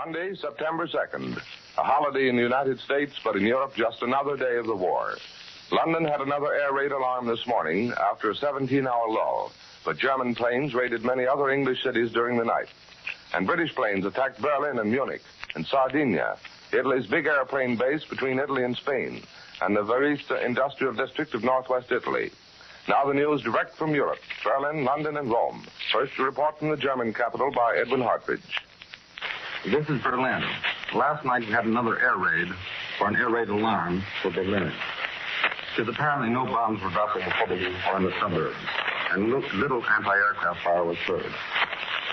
Monday, September 2nd. A holiday in the United States, but in Europe, just another day of the war. London had another air raid alarm this morning after a 17-hour lull, but German planes raided many other English cities during the night. And British planes attacked Berlin and Munich and Sardinia, Italy's big airplane base between Italy and Spain, and the Varese industrial district of northwest Italy. Now the news direct from Europe, Berlin, London, and Rome. First, a report from the German capital by Edwin Hartridge. This is Berlin. Last night we had another air raid, or an air raid alarm for Berlin. Because apparently no bombs were dropped in the city or in the suburbs, and little anti-aircraft fire was heard.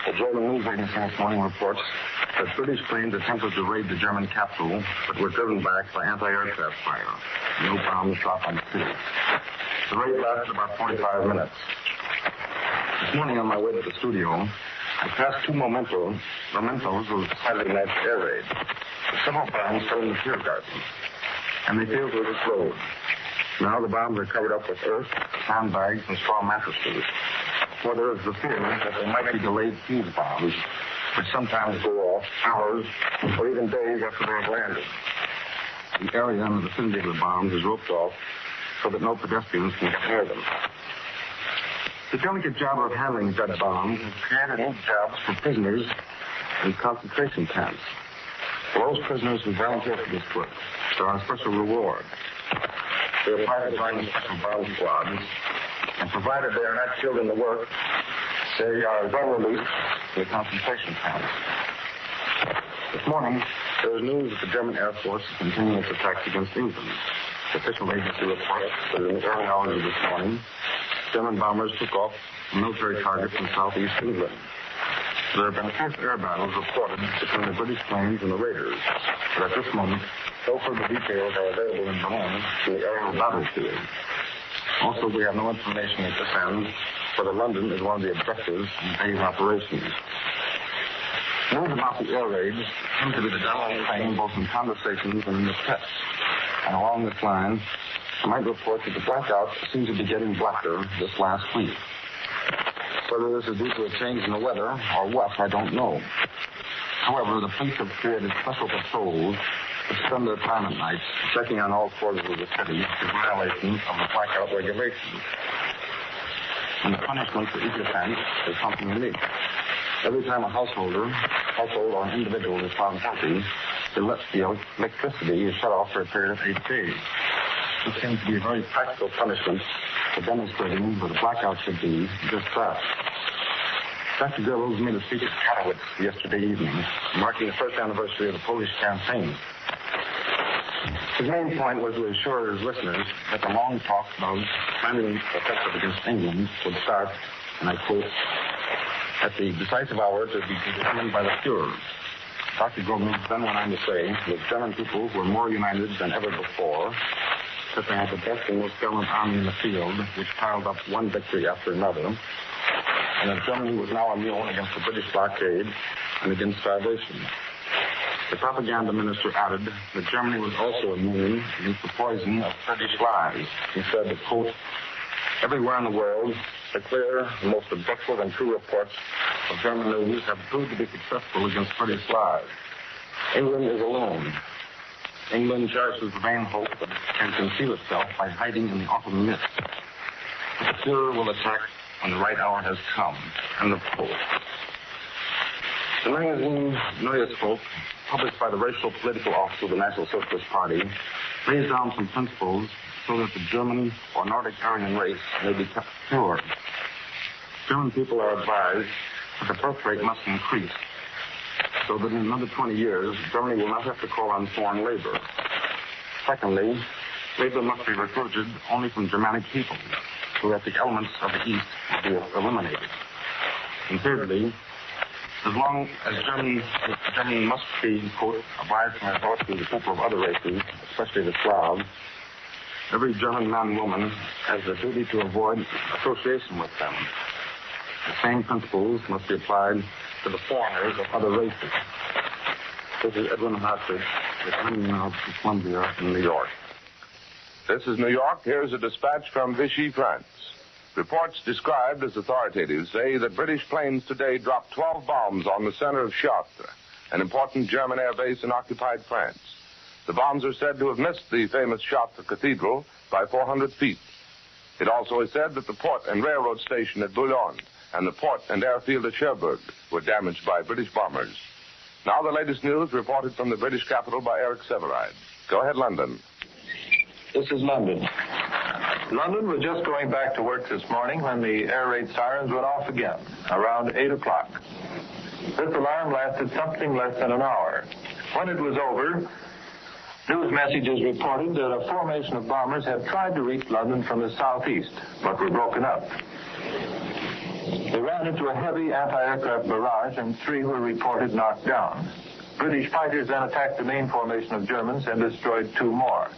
The German news agency this morning reports that British planes attempted to raid the German capital, but were driven back by anti-aircraft fire. No bombs dropped on the city. The raid lasted about 45 minutes. This morning on my way to the studio, I passed two mementos of Saturday night's air raid. Several bombs fell in the beer garden, and they failed to explode. Now the bombs are covered up with earth, sandbags, and straw mattresses. For there is the fear that they might be delayed fuse bombs, which sometimes go off hours or even days after they have landed. The area in the vicinity of the bombs is roped off so that no pedestrians can get near them. The delicate job of handling such bombs has created new jobs for prisoners in concentration camps. For those prisoners who volunteer for this work, there are special rewards. They apply to join the special bomb squads, and provided they are not killed in the work, they are then released to the concentration camps. This morning, there is news that the German Air Force is continuing its attacks against England. The official agency reports that in the early hours of this morning, German bombers took off military targets in southeast England. There have been fierce air battles reported between the British planes and the raiders, but at this moment, no further details are available in Berlin from the aerial battlefield. Also, we have no information at this end whether London is one of the objectives in today's operations. News about the air raids seem to be the dominant theme both in conversations and in the press. And along this line, I might report that the blackout seems to be getting blacker this last week. Whether this is due to a change in the weather or what, I don't know. However, the police have created special patrols to spend their time at night checking on all quarters of the city for violations of the blackout regulations. And the punishment for each offense is something unique. Every time a household or an individual is found guilty, the electricity is shut off for a period of 8 days. This seems to be a very practical punishment for demonstrating that the blackout should be just that. Dr. Goebbels made a speech at Katowice yesterday evening, marking the first anniversary of the Polish campaign. His main point was to assure his listeners that the long talk about planning offensive against England would start, and I quote, at the decisive hour to be determined by the Fuhrer. Dr. Goebbels then went on to say that German people were more united than ever before, that they had the best and most gallant army in the field, which piled up one victory after another, and that Germany was now immune against the British blockade and against starvation. The propaganda minister added that Germany was also immune against the poison of British lies. He said that, quote, everywhere in the world, the clear, most objective and true reports of German news have proved to be successful against British lies. England is alone. England cherishes the vain hope that it can conceal itself by hiding in the autumn mist. The Fuhrer will attack when the right hour has come. End of quote. The magazine Neues Volk, published by the Racial Political Office of the National Socialist Party, lays down some principles so that the German or Nordic Aryan race may be kept pure. German people are advised that the birth rate must increase, so that in another 20 years, Germany will not have to call on foreign labor. Secondly, labor must be recruited only from Germanic people, so that the elements of the East will be eliminated. And thirdly, as long as Germany must be, quote, obliged to resort to the people of other races, especially the Slavs, every German man and woman has the duty to avoid association with them. The same principles must be applied to the foreigners of other races. This is Edwin Hartridge, returning now to Columbia in New York. This is New York. Here's a dispatch from Vichy, France. Reports described as authoritative say that British planes today dropped 12 bombs on the center of Chartres. an important German air base in occupied France. The bombs are said to have missed the famous Chartres Cathedral by 400 feet. It also is said that the port and railroad station at Boulogne and the port and airfield at Cherbourg were damaged by British bombers. Now the latest news reported from the British capital by Eric Severide. Go ahead, London. This is London. London was just going back to work this morning when the air raid sirens went off again, around 8 o'clock. This alarm lasted something less than an hour. When it was over, news messages reported that a formation of bombers had tried to reach London from the southeast, but were broken up. They ran into a heavy anti-aircraft barrage, and 3 were reported knocked down. British fighters then attacked the main formation of Germans and destroyed 2 more.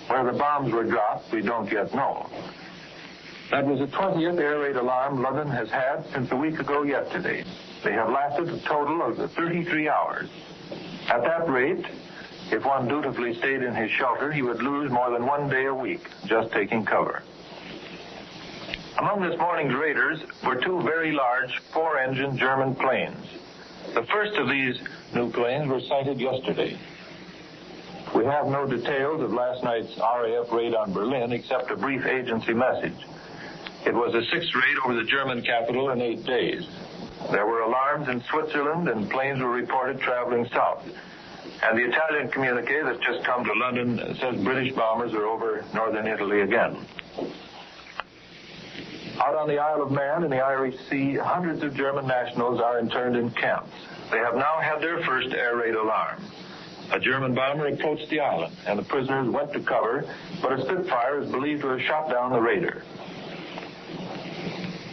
Where the bombs were dropped, we don't yet know. That was the 20th air raid alarm London has had since a week ago yesterday. They have lasted a total of 33 hours. At that rate, if one dutifully stayed in his shelter, he would lose more than 1 day a week just taking cover. Among this morning's raiders were 2 very large 4-engine German planes. The first of these new planes were sighted yesterday. We have no details of last night's RAF raid on Berlin except a brief agency message. It was the 6th raid over the German capital in 8 days. There were alarms in Switzerland and planes were reported traveling south. And the Italian communique that's just come to London says British bombers are over northern Italy again. Out on the Isle of Man in the Irish Sea, hundreds of German nationals are interned in camps. They have now had their first air raid alarm. A German bomber approached the island, and the prisoners went to cover, but a Spitfire is believed to have shot down the raider.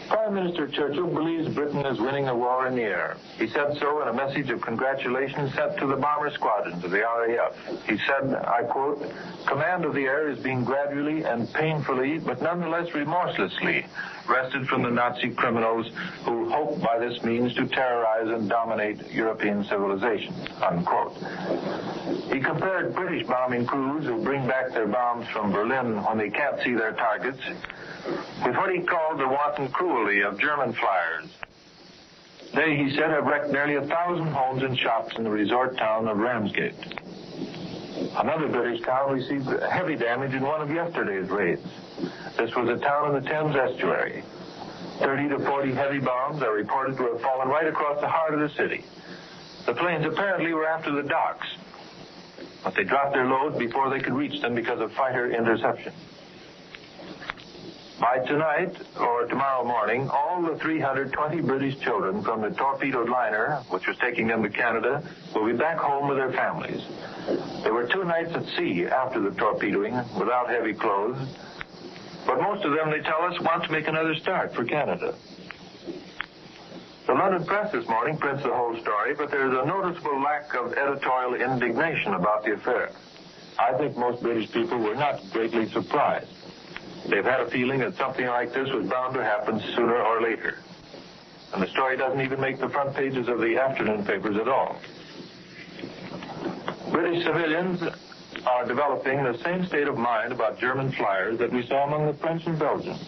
Prime Minister Churchill believes Britain is winning the war in the air. He said so in a message of congratulations sent to the bomber squadrons of the RAF. He said, I quote, "Command of the air is being gradually and painfully, but nonetheless remorselessly, wrested from the Nazi criminals who hope by this means to terrorize and dominate European civilization," unquote. He compared British bombing crews who bring back their bombs from Berlin when they can't see their targets with what he called the wanton cruelty of German flyers. They, he said, have wrecked nearly 1,000 homes and shops in the resort town of Ramsgate. Another British town received heavy damage in one of yesterday's raids. This was a town in the Thames estuary. 30 to 40 heavy bombs are reported to have fallen right across the heart of the city. The planes apparently were after the docks, but they dropped their loads before they could reach them because of fighter interception. By tonight or tomorrow morning, all the 320 British children from the torpedoed liner, which was taking them to Canada, will be back home with their families. They were 2 nights at sea after the torpedoing without heavy clothes, but most of them, they tell us, want to make another start for Canada. The London press this morning prints the whole story, but there is a noticeable lack of editorial indignation about the affair. I think most British people were not greatly surprised. They've had a feeling that something like this was bound to happen sooner or later. And the story doesn't even make the front pages of the afternoon papers at all. British civilians are developing the same state of mind about German flyers that we saw among the French and Belgians.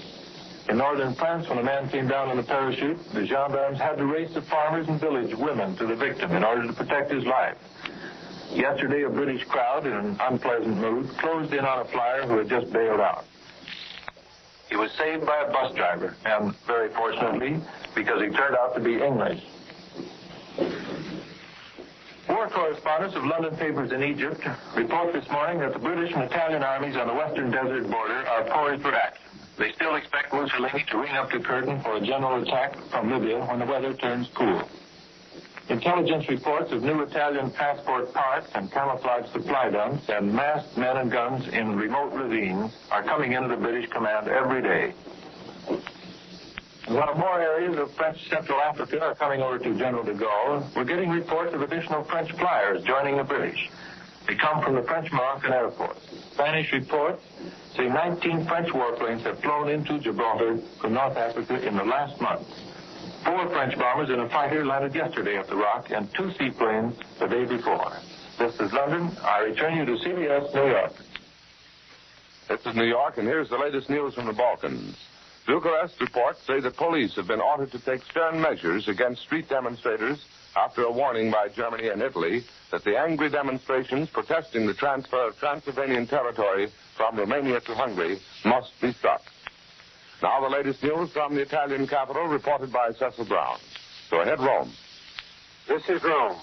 In northern France, when a man came down in a parachute, the gendarmes had to race the farmers and village women to the victim in order to protect his life. Yesterday, a British crowd in an unpleasant mood closed in on a flyer who had just bailed out. He was saved by a bus driver, and very fortunately, because he turned out to be English. War correspondents of London papers in Egypt report this morning that the British and Italian armies on the western desert border are poised for action. They still expect Mussolini to ring up the curtain for a general attack from Libya when the weather turns cool. Intelligence reports of new Italian passport parts and camouflage supply dumps and masked men and guns in remote ravines are coming into the British command every day. While more areas of French Central Africa are coming over to General de Gaulle, we're getting reports of additional French flyers joining the British. They come from the French Moroccan Air Force. Spanish reports say 19 French warplanes have flown into Gibraltar from North Africa in the last month. 4 French bombers and a fighter landed yesterday at the Rock, and 2 seaplanes the day before. This is London. I return you to CBS New York. This is New York, and here's the latest news from the Balkans. Bucharest reports say that police have been ordered to take stern measures against street demonstrators after a warning by Germany and Italy that the angry demonstrations protesting the transfer of Transylvanian territory from Romania to Hungary must be stopped. Now the latest news from the Italian capital, reported by Cecil Brown. Go ahead, Rome. This is Rome.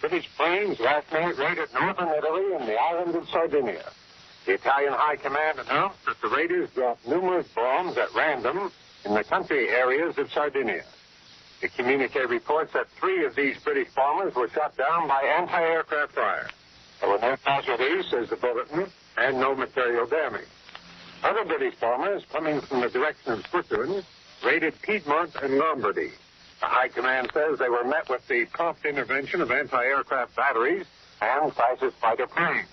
British planes last night raided northern Italy and the island of Sardinia. The Italian High Command announced that the raiders dropped numerous bombs at random in the country areas of Sardinia. The communique reports that 3 of these British bombers were shot down by anti-aircraft fire. There were no casualties, says the bulletin, and no material damage. Other British bombers, coming from the direction of Switzerland, raided Piedmont and Lombardy. The High Command says they were met with the prompt intervention of anti-aircraft batteries and crisis fighter planes.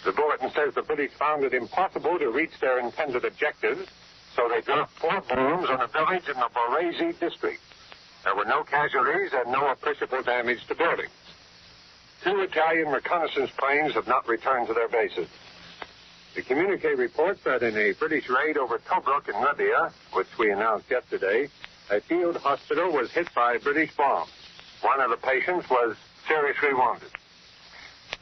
The bulletin says the British found it impossible to reach their intended objectives, so they dropped 4 bombs on a village in the Borese district. There were no casualties and no appreciable damage to buildings. 2 Italian reconnaissance planes have not returned to their bases. The communique reports that in a British raid over Tobruk in Libya, which we announced yesterday, a field hospital was hit by British bombs. One of the patients was seriously wounded.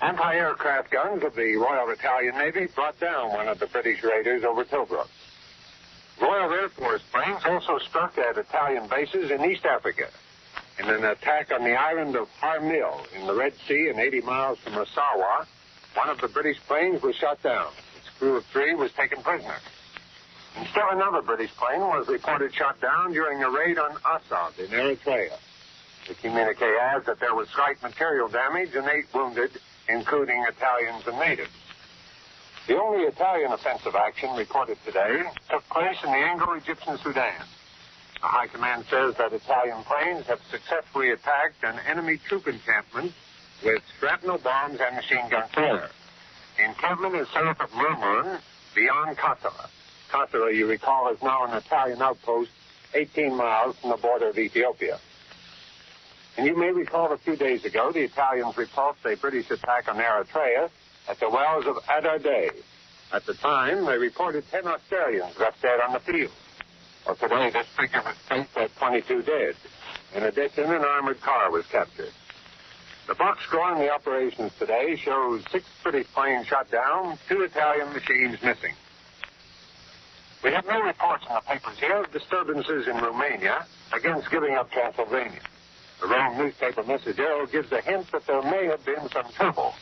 Anti-aircraft guns of the Royal Italian Navy brought down one of the British raiders over Tobruk. Royal Air Force planes also struck at Italian bases in East Africa. In an attack on the island of Harmil in the Red Sea and 80 miles from Massawa, one of the British planes was shot down. Its crew of 3 was taken prisoner. And still another British plane was reported shot down during a raid on Assad in Eritrea. The communique adds that there was slight material damage and 8 wounded, including Italians and natives. The only Italian offensive action reported today took place in the Anglo-Egyptian Sudan. The High Command says that Italian planes have successfully attacked an enemy troop encampment with shrapnel bombs and machine gun fire. The encampment is south of Murmur, beyond Kasala. Kasala, you recall, is now an Italian outpost 18 miles from the border of Ethiopia. And you may recall a few days ago, the Italians repulsed a British attack on Eritrea at the wells of Adar. At the time, they reported 10 Australians left dead on the field. Well, today, this figure was placed at 22 dead. In addition, an armored car was captured. The box score in the operations today shows 6 British planes shot down, 2 Italian machines missing. We have no reports in the papers here of disturbances in Romania against giving up Transylvania. The Rome newspaper Messaggero gives a hint that there may have been some trouble.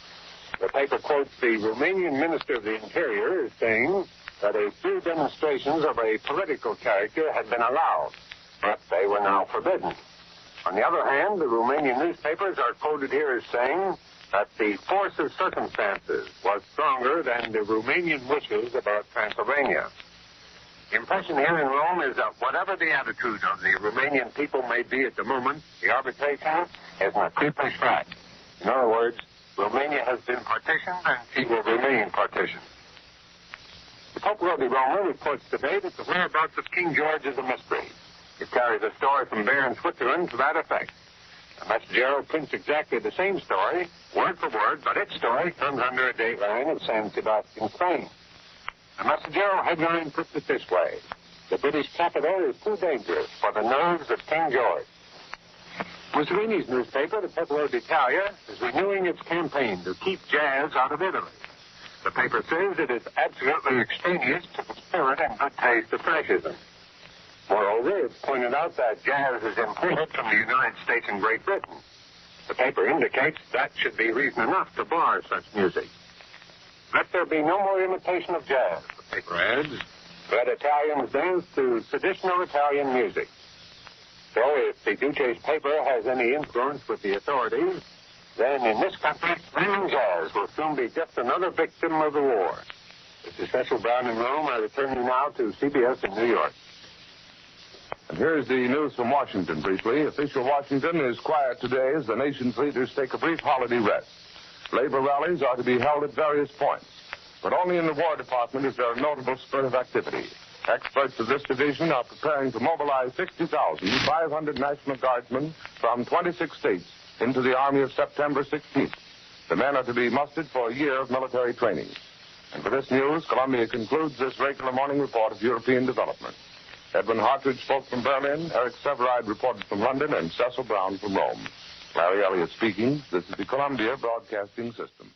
The paper quotes the Romanian Minister of the Interior as saying that a few demonstrations of a political character had been allowed, but they were now forbidden. On the other hand, the Romanian newspapers are quoted here as saying that the force of circumstances was stronger than the Romanian wishes about Transylvania. The impression here in Rome is that whatever the attitude of the Romanian people may be at the moment, the arbitration is an accomplished fact. In other words, Romania has been partitioned and she will remain partitioned. The Popolo di Roma reports today that the whereabouts of King George is a mystery. It carries a story from Bern, Switzerland to that effect. The Messaggero prints exactly the same story, word for word, but its story comes under a dateline of San Sebastian, Spain. The Messaggero headline puts it this way: the British capital is too dangerous for the nerves of King George. Mussolini's newspaper, the Popolo d'Italia, is renewing its campaign to keep jazz out of Italy. The paper says it is absolutely extraneous to the spirit and good taste of fascism. Moreover, it's pointed out that jazz is imported from the United States and Great Britain. The paper indicates that should be reason enough to bar such music. Let there be no more imitation of jazz, the paper adds. Let Italians dance to traditional Italian music. So if the Duce's paper has any influence with the authorities, then in this country, swinging jazz will soon be just another victim of the war. This is Cecil Brown in Rome. I return you now to CBS in New York. And here's the news from Washington briefly. Official Washington is quiet today as the nation's leaders take a brief holiday rest. Labor rallies are to be held at various points, but only in the War Department is there a notable spurt of activity. Experts of this division are preparing to mobilize 60,500 National Guardsmen from 26 states into the Army of September 16th. The men are to be mustered for a year of military training. And for this news, Columbia concludes this regular morning report of European development. Edwin Hartridge spoke from Berlin, Eric Severide reported from London, and Cecil Brown from Rome. Larry Elliott speaking. This is the Columbia Broadcasting System.